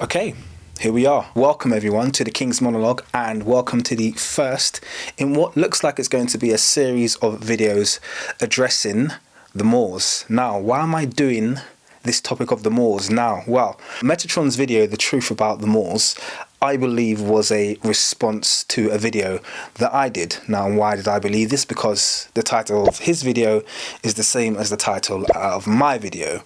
Okay, here we are. Welcome everyone to the King's Monologue, and welcome to the first in what looks like it's going to be a series of videos addressing the Moors. Now, why am I doing this topic of the Moors now? Well, Metatron's video, The Truth About the Moors, I believe was a response to a video that I did. Now, why did I believe this? Because the title of his video is the same as the title of my video.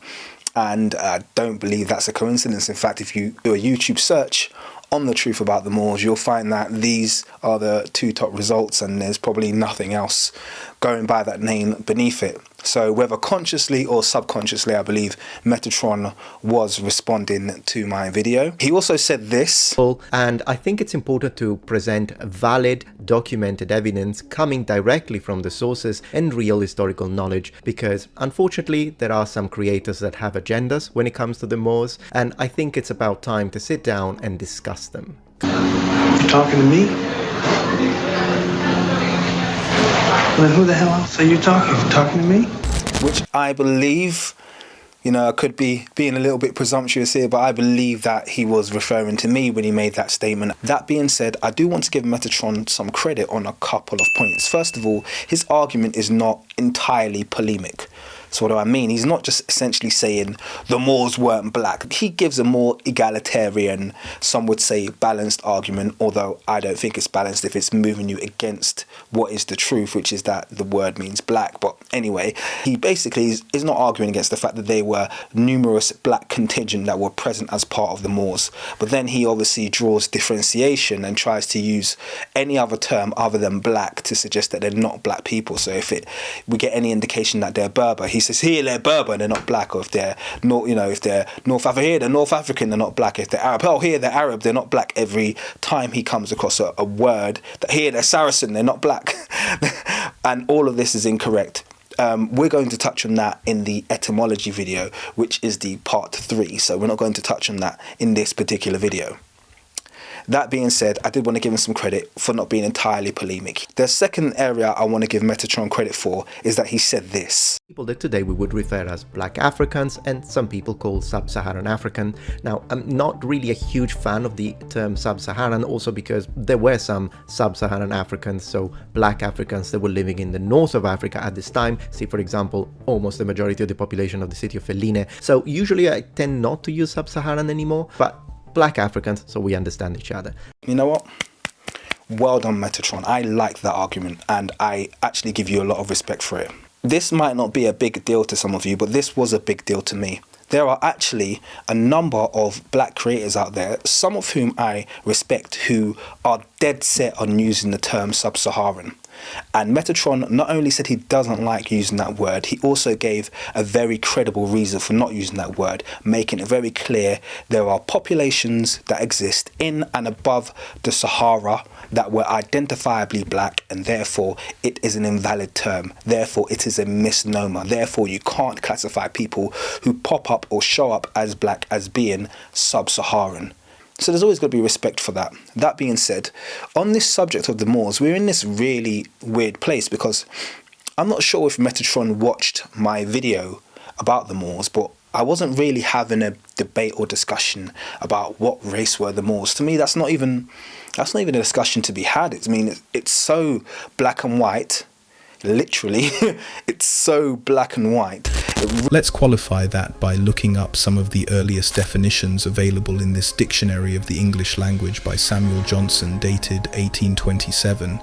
And I don't believe that's a coincidence. In fact, if you do a YouTube search on The Truth About the Moors, you'll find that these are the two top results, and there's probably nothing else going by that name beneath it. So whether consciously or subconsciously, I believe Metatron was responding to my video. He also said this. And I think it's important to present valid, documented evidence coming directly from the sources and real historical knowledge, because unfortunately there are some creators that have agendas when it comes to the Moors, and I think it's about time to sit down and discuss them. You talking to me? Well, then who the hell else are you talking? Talking to me? Which I believe, I could be being a little bit presumptuous here, but I believe that he was referring to me when he made that statement. That being said, I do want to give Metatron some credit on a couple of points. First of all, his argument is not entirely polemic. So what do I mean? He's not just essentially saying the Moors weren't black. He gives a more egalitarian, some would say balanced argument, although I don't think it's balanced if it's moving you against what is the truth, which is that the word means black. But anyway, he basically is not arguing against the fact that there were numerous black contingent that were present as part of the Moors. But then he obviously draws differentiation and tries to use any other term other than black to suggest that they're not black people. So if we get any indication that they're Berber, he says here they're Berber, they're not black. Or if they're if they're North African, here they're North African, they're not black. If they're Arab, oh here they're Arab, they're not black. Every time he comes across a word that here they're Saracen, they're not black. And all of this is incorrect. We're going to touch on that in the etymology video, which is the part 3. So we're not going to touch on that in this particular video. That being said, I did want to give him some credit for not being entirely polemic. The second area I want to give Metatron credit for is that he said this. People that today we would refer as Black Africans, and some people call Sub-Saharan African. Now, I'm not really a huge fan of the term Sub-Saharan, also because there were some Sub-Saharan Africans, so Black Africans that were living in the north of Africa at this time. See, for example, almost the majority of the population of the city of Feline. So usually I tend not to use Sub-Saharan anymore, but Black Africans, so we understand each other. You know what? Well done, Metatron. I like that argument, and I actually give you a lot of respect for it. This might not be a big deal to some of you, but this was a big deal to me. There are actually a number of black creators out there, some of whom I respect, who are dead set on using the term Sub-Saharan. And Metatron not only said he doesn't like using that word, he also gave a very credible reason for not using that word, making it very clear there are populations that exist in and above the Sahara that were identifiably black, and therefore it is an invalid term. Therefore it is a misnomer. Therefore you can't classify people who pop up or show up as black as being Sub-Saharan. So there's always got to be respect for that. That being said, on this subject of the Moors, we're in this really weird place, because I'm not sure if Metatron watched my video about the Moors, but I wasn't really having a debate or discussion about what race were the Moors. To me, that's not even a discussion to be had. It's so black and white. Literally, it's so black and white. Let's qualify that by looking up some of the earliest definitions available in this Dictionary of the English Language by Samuel Johnson, dated 1827.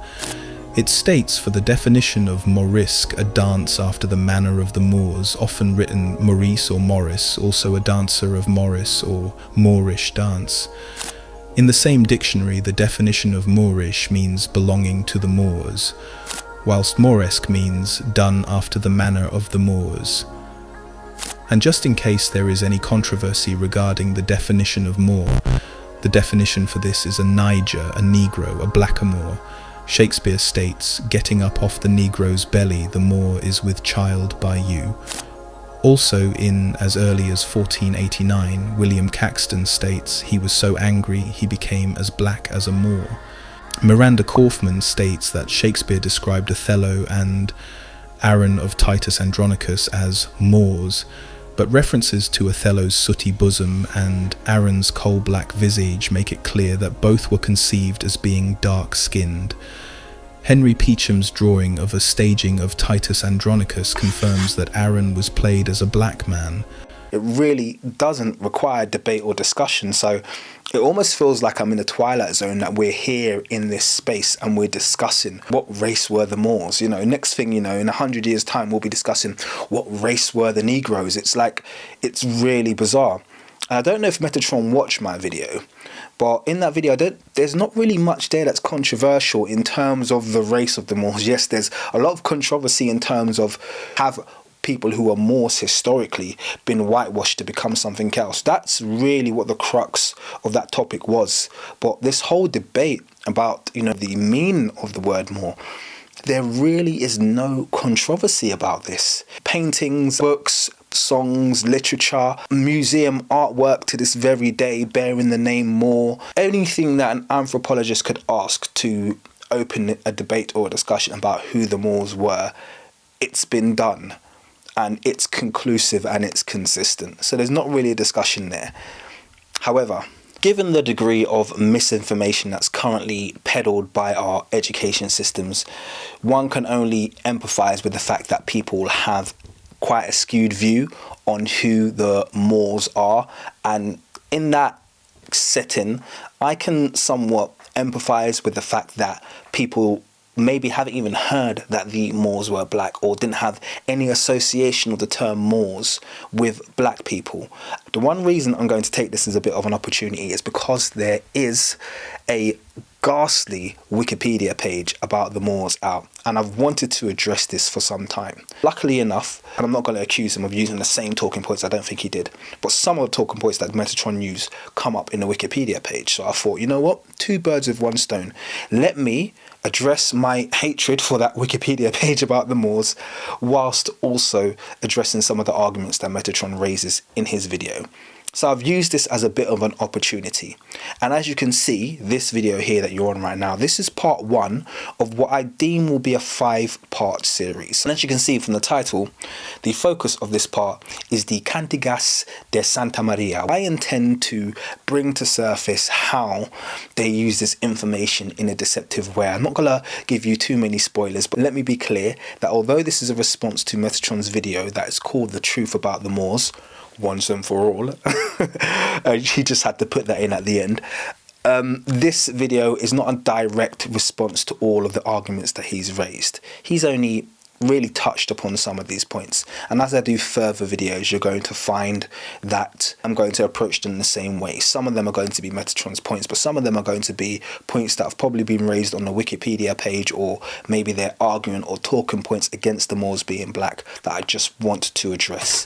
It states, for the definition of Morisque, a dance after the manner of the Moors, often written Maurice or Morris, also a dancer of Morris or Moorish dance. In the same dictionary, the definition of Moorish means belonging to the Moors, whilst Moresque means done after the manner of the Moors. And just in case there is any controversy regarding the definition of Moor, the definition for this is a Niger, a Negro, a blackamoor. Shakespeare states, getting up off the Negro's belly, the Moor is with child by you. Also in as early as 1489, William Caxton states, he was so angry he became as black as a Moor. Miranda Kaufman states that Shakespeare described Othello and Aaron of Titus Andronicus as Moors, but references to Othello's sooty bosom and Aaron's coal-black visage make it clear that both were conceived as being dark-skinned. Henry Peacham's drawing of a staging of Titus Andronicus confirms that Aaron was played as a black man. It really doesn't require debate or discussion, so it almost feels like I'm in the Twilight Zone, that we're here in this space and we're discussing what race were the Moors. Next thing you know, in 100 years' time, we'll be discussing what race were the Negroes. It's really bizarre. I don't know if Metatron watched my video, but in that video, there's not really much there that's controversial in terms of the race of the Moors. Yes, there's a lot of controversy in terms of have people who are Moors historically been whitewashed to become something else. That's really what the crux of that topic was. But this whole debate about, the meaning of the word Moor, there really is no controversy about this. Paintings, books, songs, literature, museum artwork to this very day bearing the name Moor. Anything that an anthropologist could ask to open a debate or a discussion about who the Moors were, it's been done. And it's conclusive and it's consistent. So there's not really a discussion there. However, given the degree of misinformation that's currently peddled by our education systems, one can only empathise with the fact that people have quite a skewed view on who the Moors are. And in that setting, I can somewhat empathise with the fact that people maybe haven't even heard that the Moors were black or didn't have any association of the term Moors with black people. The one reason I'm going to take this as a bit of an opportunity is because there is a ghastly Wikipedia page about the Moors out, and I've wanted to address this for some time. Luckily enough, and I'm not going to accuse him of using the same talking points, I don't think he did, but some of the talking points that Metatron used come up in the Wikipedia page. So I thought, you know what, two birds with one stone. Let me address my hatred for that Wikipedia page about the Moors whilst also addressing some of the arguments that Metatron raises in his video. So I've used this as a bit of an opportunity. And as you can see, this video here that you're on right now, this is part 1 of what I deem will be a 5-part series. And as you can see from the title, the focus of this part is the Cantigas de Santa Maria. I intend to bring to surface how they use this information in a deceptive way. I'm not going to give you too many spoilers, but let me be clear that although this is a response to Metatron's video that is called The Truth About the Moors, once and for all, he just had to put that in at the end. This video is not a direct response to all of the arguments that he's raised. He's only really touched upon some of these points, and as I do further videos, you're going to find that I'm going to approach them the same way. Some of them are going to be Metatron's points, but some of them are going to be points that have probably been raised on the Wikipedia page, or maybe they're arguing or talking points against the Moors being black that I just want to address.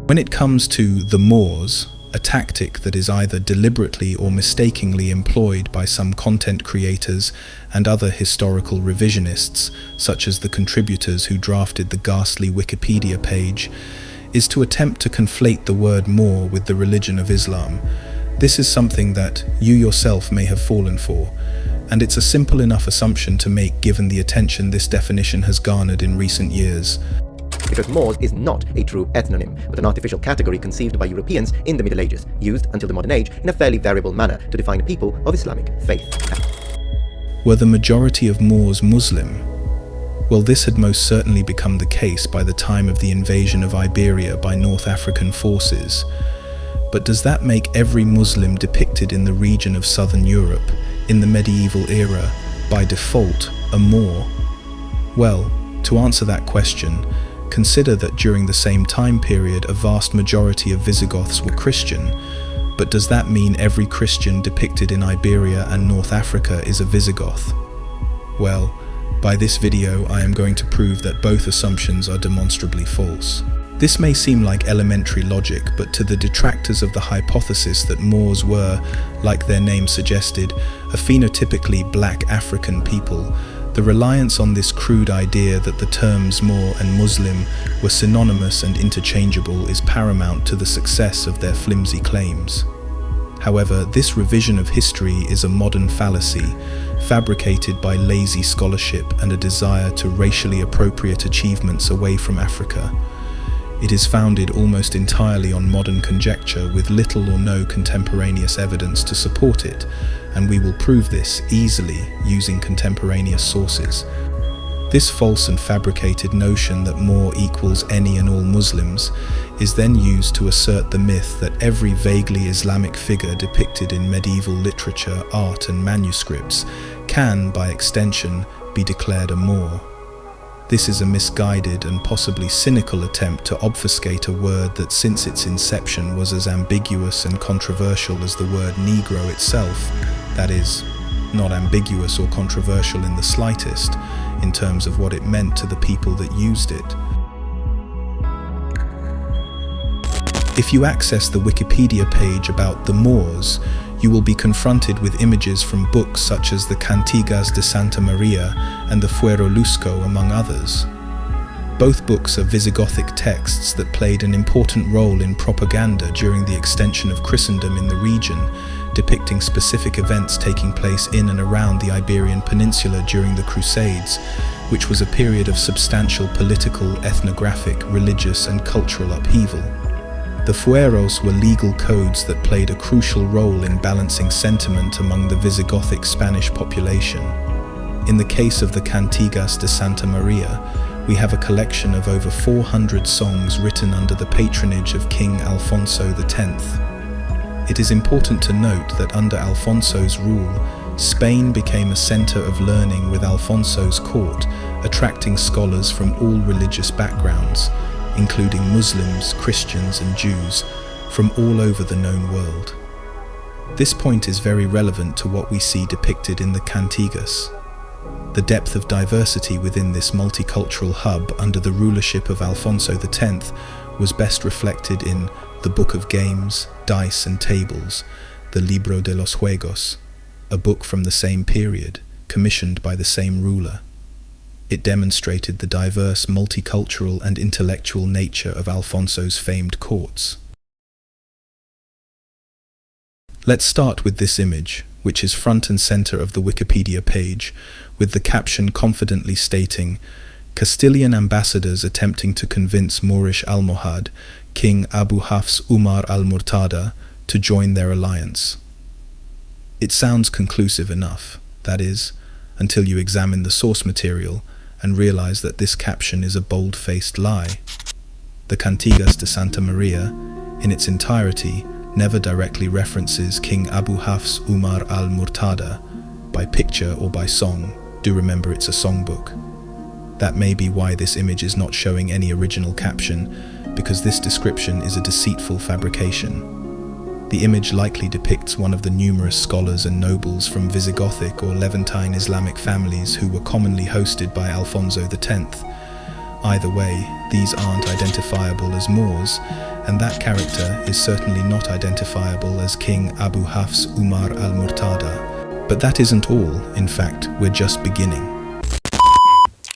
When it comes to the Moors, a tactic that is either deliberately or mistakenly employed by some content creators and other historical revisionists, such as the contributors who drafted the ghastly Wikipedia page, is to attempt to conflate the word Moor with the religion of Islam. This is something that you yourself may have fallen for, and it's a simple enough assumption to make given the attention this definition has garnered in recent years. Because Moors is not a true ethnonym, but an artificial category conceived by Europeans in the Middle Ages, used until the modern age in a fairly variable manner to define a people of Islamic faith. Were the majority of Moors Muslim? Well, this had most certainly become the case by the time of the invasion of Iberia by North African forces. But does that make every Muslim depicted in the region of southern Europe, in the medieval era, by default, a Moor? Well, to answer that question, consider that during the same time period a vast majority of Visigoths were Christian, but does that mean every Christian depicted in Iberia and North Africa is a Visigoth? Well, by this video I am going to prove that both assumptions are demonstrably false. This may seem like elementary logic, but to the detractors of the hypothesis that Moors were, like their name suggested, a phenotypically black African people, The reliance on this crude idea that the terms Moor and Muslim were synonymous and interchangeable is paramount to the success of their flimsy claims. However, this revision of history is a modern fallacy, fabricated by lazy scholarship and a desire to racially appropriate achievements away from Africa. It is founded almost entirely on modern conjecture with little or no contemporaneous evidence to support it, and we will prove this easily using contemporaneous sources. This false and fabricated notion that Moor equals any and all Muslims is then used to assert the myth that every vaguely Islamic figure depicted in medieval literature, art and manuscripts can, by extension, be declared a Moor. This is a misguided and possibly cynical attempt to obfuscate a word that since its inception was as ambiguous and controversial as the word Negro itself, that is, not ambiguous or controversial in the slightest, in terms of what it meant to the people that used it. If you access the Wikipedia page about the Moors, you will be confronted with images from books such as the Cantigas de Santa Maria and the Fuero Lusco, among others. Both books are Visigothic texts that played an important role in propaganda during the extension of Christendom in the region, depicting specific events taking place in and around the Iberian Peninsula during the Crusades, which was a period of substantial political, ethnographic, religious and cultural upheaval. The fueros were legal codes that played a crucial role in balancing sentiment among the Visigothic Spanish population. In the case of the Cantigas de Santa Maria, we have a collection of over 400 songs written under the patronage of King Alfonso X. It is important to note that under Alfonso's rule, Spain became a center of learning with Alfonso's court, attracting scholars from all religious backgrounds, including Muslims, Christians and Jews, from all over the known world. This point is very relevant to what we see depicted in the Cantigas. The depth of diversity within this multicultural hub under the rulership of Alfonso X was best reflected in the Book of Games, Dice and Tables, the Libro de los Juegos, a book from the same period, commissioned by the same ruler. It demonstrated the diverse, multicultural and intellectual nature of Alfonso's famed courts. Let's start with this image, which is front and center of the Wikipedia page, with the caption confidently stating, "Castilian ambassadors attempting to convince Moorish Almohad, King Abu Hafs Umar al-Murtada, to join their alliance." It sounds conclusive enough, that is, until you examine the source material and realize that this caption is a bold-faced lie. The Cantigas de Santa Maria, in its entirety, never directly references King Abu Hafs Umar al-Murtada, by picture or by song. Do remember it's a songbook. That may be why this image is not showing any original caption, because this description is a deceitful fabrication. The image likely depicts one of the numerous scholars and nobles from Visigothic or Levantine Islamic families who were commonly hosted by Alfonso X. Either way, these aren't identifiable as Moors, and that character is certainly not identifiable as King Abu Hafs Umar al-Murtada. But that isn't all. In fact, we're just beginning.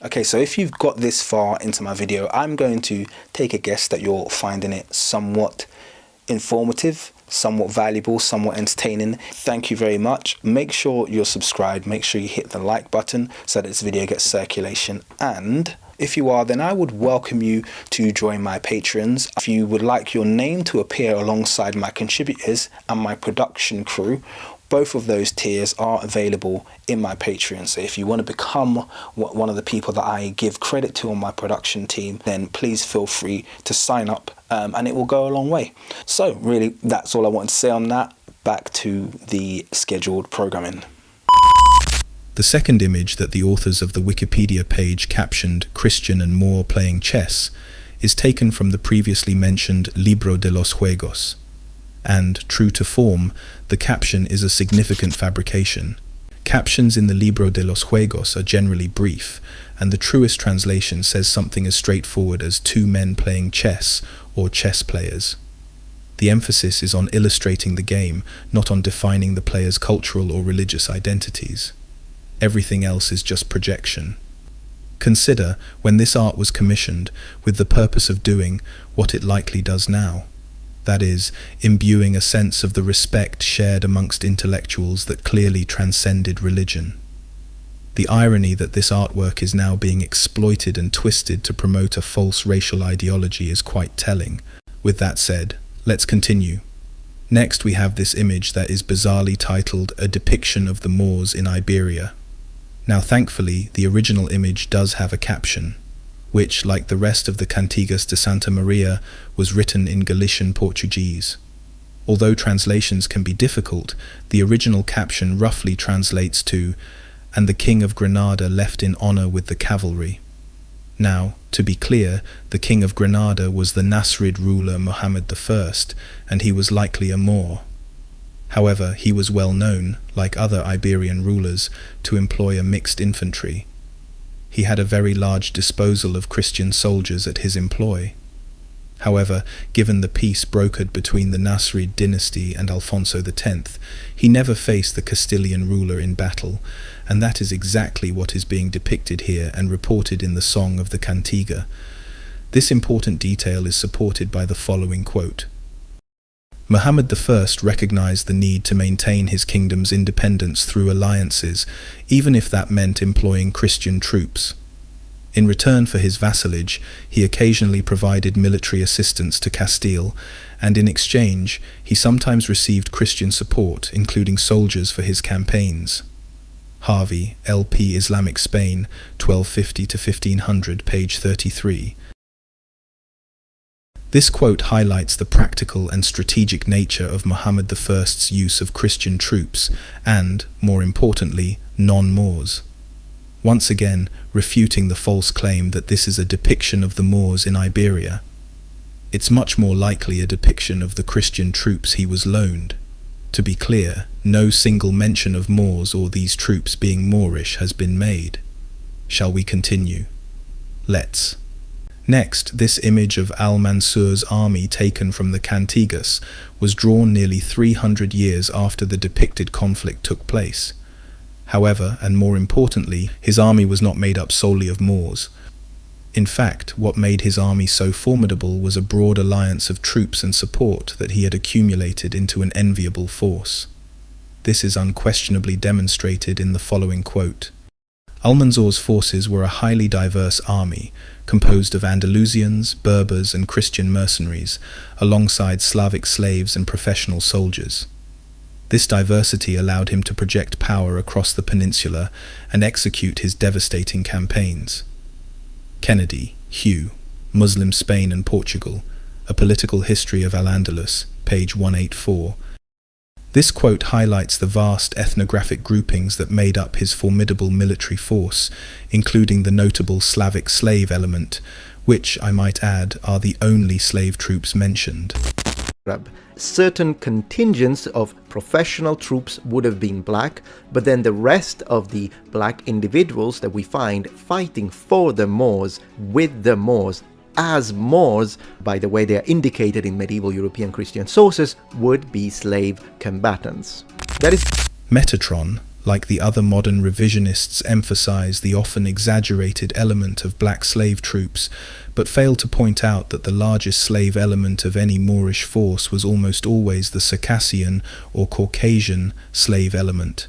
Okay, so if you've got this far into my video, I'm going to take a guess that you're finding it somewhat informative, somewhat valuable, somewhat entertaining. Thank you very much. Make sure you're subscribed. Make sure you hit the like button so that this video gets circulation. And if you are, then I would welcome you to join my patrons. If you would like your name to appear alongside my contributors and my production crew, both of those tiers are available in my Patreon. So if you want to become one of the people that I give credit to on my production team, then please feel free to sign up, and it will go a long way. So really, that's all I wanted to say on that. Back to the scheduled programming. The second image that the authors of the Wikipedia page captioned "Christian and Moor playing chess" is taken from the previously mentioned Libro de los Juegos. And, true to form, the caption is a significant fabrication. Captions in the Libro de los Juegos are generally brief, and the truest translation says something as straightforward as two men playing chess or chess players. The emphasis is on illustrating the game, not on defining the player's cultural or religious identities. Everything else is just projection. Consider when this art was commissioned with the purpose of doing what it likely does now. That is, imbuing a sense of the respect shared amongst intellectuals that clearly transcended religion. The irony that this artwork is now being exploited and twisted to promote a false racial ideology is quite telling. With that said, let's continue. Next we have this image that is bizarrely titled A Depiction of the Moors in Iberia. Now thankfully, the original image does have a caption, which, like the rest of the Cantigas de Santa Maria, was written in Galician Portuguese. Although translations can be difficult, the original caption roughly translates to, "And the King of Granada left in honor with the cavalry." Now, to be clear, the King of Granada was the Nasrid ruler Muhammad I, and he was likely a Moor. However, he was well known, like other Iberian rulers, to employ a mixed infantry. He had a very large disposal of Christian soldiers at his employ. However, given the peace brokered between the Nasrid dynasty and Alfonso X, he never faced the Castilian ruler in battle, and that is exactly what is being depicted here and reported in the Song of the Cantiga. This important detail is supported by the following quote. Muhammad I recognized the need to maintain his kingdom's independence through alliances, even if that meant employing Christian troops. In return for his vassalage, he occasionally provided military assistance to Castile, and in exchange, he sometimes received Christian support, including soldiers for his campaigns. Harvey, L.P. Islamic Spain, 1250 to 1500, page 33. This quote highlights the practical and strategic nature of Muhammad I's use of Christian troops and, more importantly, non-Moors. Once again, refuting the false claim that this is a depiction of the Moors in Iberia. It's much more likely a depiction of the Christian troops he was loaned. To be clear, no single mention of Moors or these troops being Moorish has been made. Shall we continue? Let's. Next, this image of Al-Mansur's army taken from the Cantigas was drawn nearly 300 years after the depicted conflict took place. However, and more importantly, his army was not made up solely of Moors. In fact, what made his army so formidable was a broad alliance of troops and support that he had accumulated into an enviable force. This is unquestionably demonstrated in the following quote. Al-Mansur's forces were a highly diverse army, composed of Andalusians, Berbers, and Christian mercenaries, alongside Slavic slaves and professional soldiers. This diversity allowed him to project power across the peninsula and execute his devastating campaigns. Kennedy, Hugh, Muslim Spain and Portugal, A Political History of Al-Andalus, page 184. This quote highlights the vast ethnographic groupings that made up his formidable military force, including the notable Slavic slave element, which, I might add, are the only slave troops mentioned. Certain contingents of professional troops would have been black, but then the rest of the black individuals that we find fighting for the Moors, with the Moors, as Moors, by the way they are indicated in medieval European Christian sources, would be slave combatants. That is Metatron, like the other modern revisionists, emphasize the often exaggerated element of black slave troops, but fail to point out that the largest slave element of any Moorish force was almost always the Circassian or Caucasian slave element.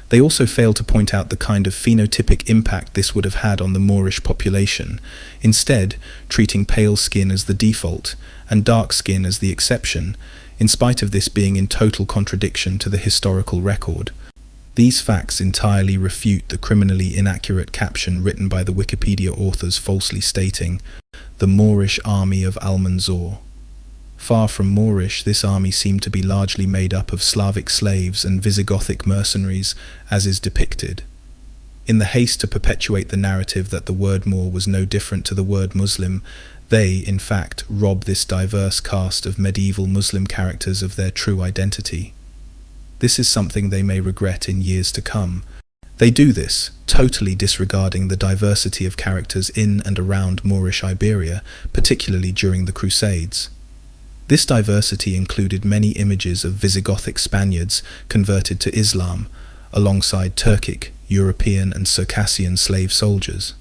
They also fail to point out the kind of phenotypic impact this would have had on the Moorish population, instead treating pale skin as the default and dark skin as the exception, in spite of this being in total contradiction to the historical record. These facts entirely refute the criminally inaccurate caption written by the Wikipedia authors falsely stating, "The Moorish army of Al-Mansur." Far from Moorish, this army seemed to be largely made up of Slavic slaves and Visigothic mercenaries, as is depicted. In the haste to perpetuate the narrative that the word Moor was no different to the word Muslim, they, in fact, rob this diverse cast of medieval Muslim characters of their true identity. This is something they may regret in years to come. They do this, totally disregarding the diversity of characters in and around Moorish Iberia, particularly during the Crusades. This diversity included many images of Visigothic Spaniards converted to Islam, alongside Turkic, European and Circassian slave soldiers.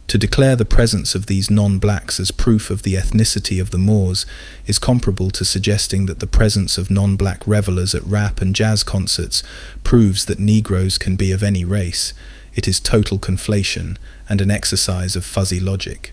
To declare the presence of these non-blacks as proof of the ethnicity of the Moors is comparable to suggesting that the presence of non-black revelers at rap and jazz concerts proves that Negroes can be of any race. It is total conflation and an exercise of fuzzy logic.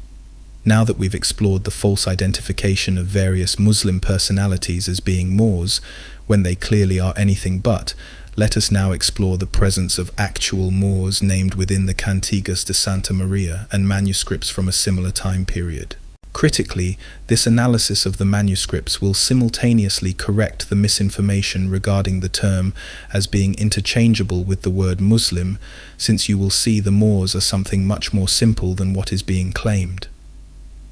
Now that we've explored the false identification of various Muslim personalities as being Moors, when they clearly are anything but, let us now explore the presence of actual Moors named within the Cantigas de Santa Maria and manuscripts from a similar time period. Critically, this analysis of the manuscripts will simultaneously correct the misinformation regarding the term as being interchangeable with the word Muslim, since you will see the Moors are something much more simple than what is being claimed.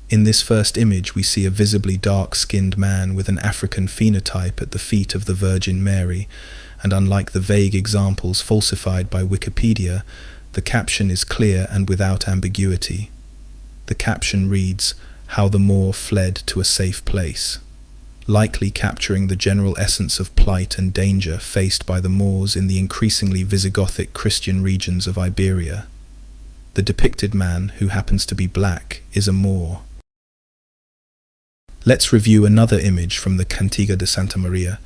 In this first image, we see a visibly dark-skinned man with an African phenotype at the feet of the Virgin Mary, and unlike the vague examples falsified by Wikipedia, the caption is clear and without ambiguity. The caption reads, "How the Moor fled to a safe place," likely capturing the general essence of plight and danger faced by the Moors in the increasingly Visigothic Christian regions of Iberia. The depicted man, who happens to be black, is a Moor. Let's review another image from the Cantiga de Santa Maria.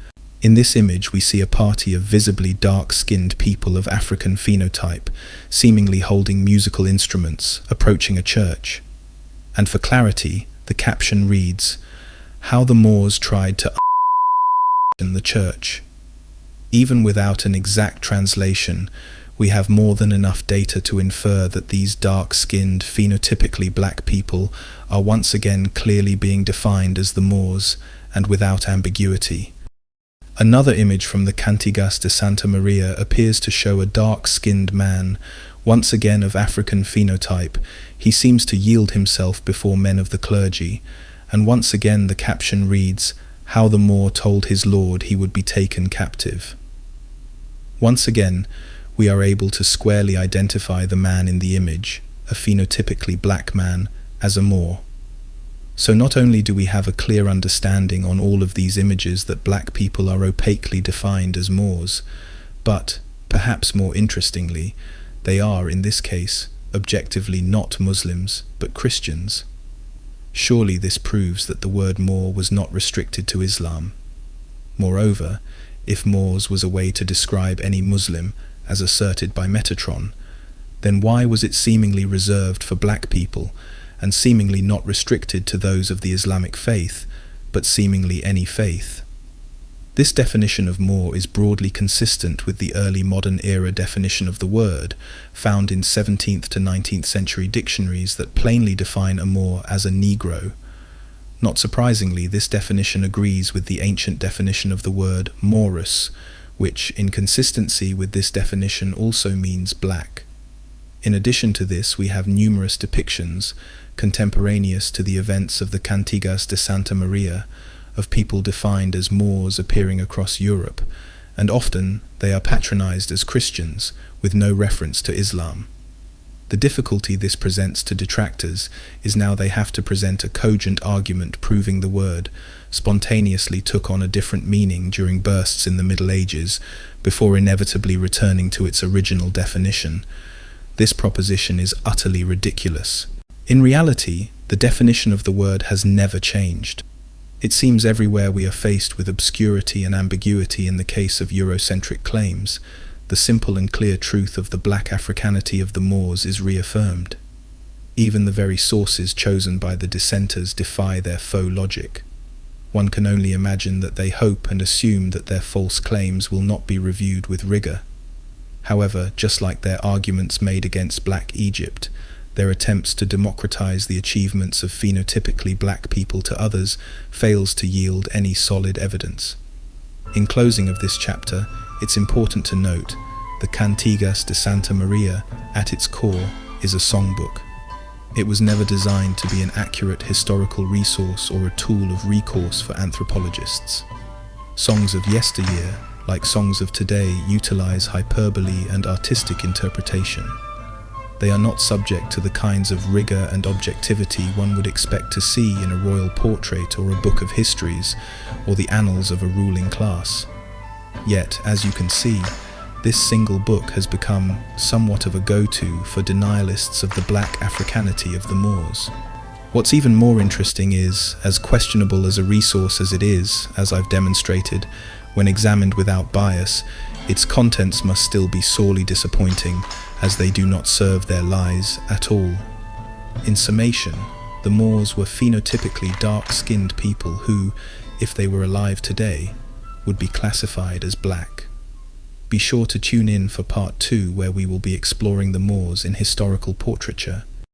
In this image, we see a party of visibly dark-skinned people of African phenotype, seemingly holding musical instruments, approaching a church. And for clarity, the caption reads, "How the Moors tried to in the church." Even without an exact translation, we have more than enough data to infer that these dark-skinned, phenotypically black people are once again clearly being defined as the Moors, and without ambiguity. Another image from the Cantigas de Santa Maria appears to show a dark-skinned man, once again of African phenotype. He seems to yield himself before men of the clergy, and once again the caption reads, "How the Moor told his lord he would be taken captive." Once again, we are able to squarely identify the man in the image, a phenotypically black man, as a Moor. So not only do we have a clear understanding on all of these images that black people are opaquely defined as Moors, but, perhaps more interestingly, they are, in this case, objectively not Muslims, but Christians. Surely this proves that the word Moor was not restricted to Islam. Moreover, if Moors was a way to describe any Muslim, as asserted by Metatron, then why was it seemingly reserved for black people, and seemingly not restricted to those of the Islamic faith, but seemingly any faith? This definition of Moor is broadly consistent with the early modern era definition of the word, found in 17th to 19th century dictionaries that plainly define a Moor as a Negro. Not surprisingly, this definition agrees with the ancient definition of the word Moorus, which, in consistency with this definition, also means black. In addition to this, we have numerous depictions, contemporaneous to the events of the Cantigas de Santa Maria, of people defined as Moors appearing across Europe, and often they are patronized as Christians, with no reference to Islam. The difficulty this presents to detractors is now they have to present a cogent argument proving the word spontaneously took on a different meaning during bursts in the Middle Ages, before inevitably returning to its original definition. This proposition is utterly ridiculous. In reality, the definition of the word has never changed. It seems everywhere we are faced with obscurity and ambiguity in the case of Eurocentric claims, the simple and clear truth of the black Africanity of the Moors is reaffirmed. Even the very sources chosen by the dissenters defy their faux logic. One can only imagine that they hope and assume that their false claims will not be reviewed with rigor. However, just like their arguments made against Black Egypt, their attempts to democratize the achievements of phenotypically black people to others fails to yield any solid evidence. In closing of this chapter, it's important to note the Cantigas de Santa Maria, at its core, is a songbook. It was never designed to be an accurate historical resource or a tool of recourse for anthropologists. Songs of yesteryear, like songs of today, utilize hyperbole and artistic interpretation. They are not subject to the kinds of rigor and objectivity one would expect to see in a royal portrait or a book of histories, or the annals of a ruling class. Yet, as you can see, this single book has become somewhat of a go-to for denialists of the black Africanity of the Moors. What's even more interesting is, as questionable as a resource as it is, as I've demonstrated, when examined without bias, its contents must still be sorely disappointing, as they do not serve their lies at all. In summation, the Moors were phenotypically dark-skinned people who, if they were alive today, would be classified as black. Be sure to tune in for part 2, where we will be exploring the Moors in historical portraiture.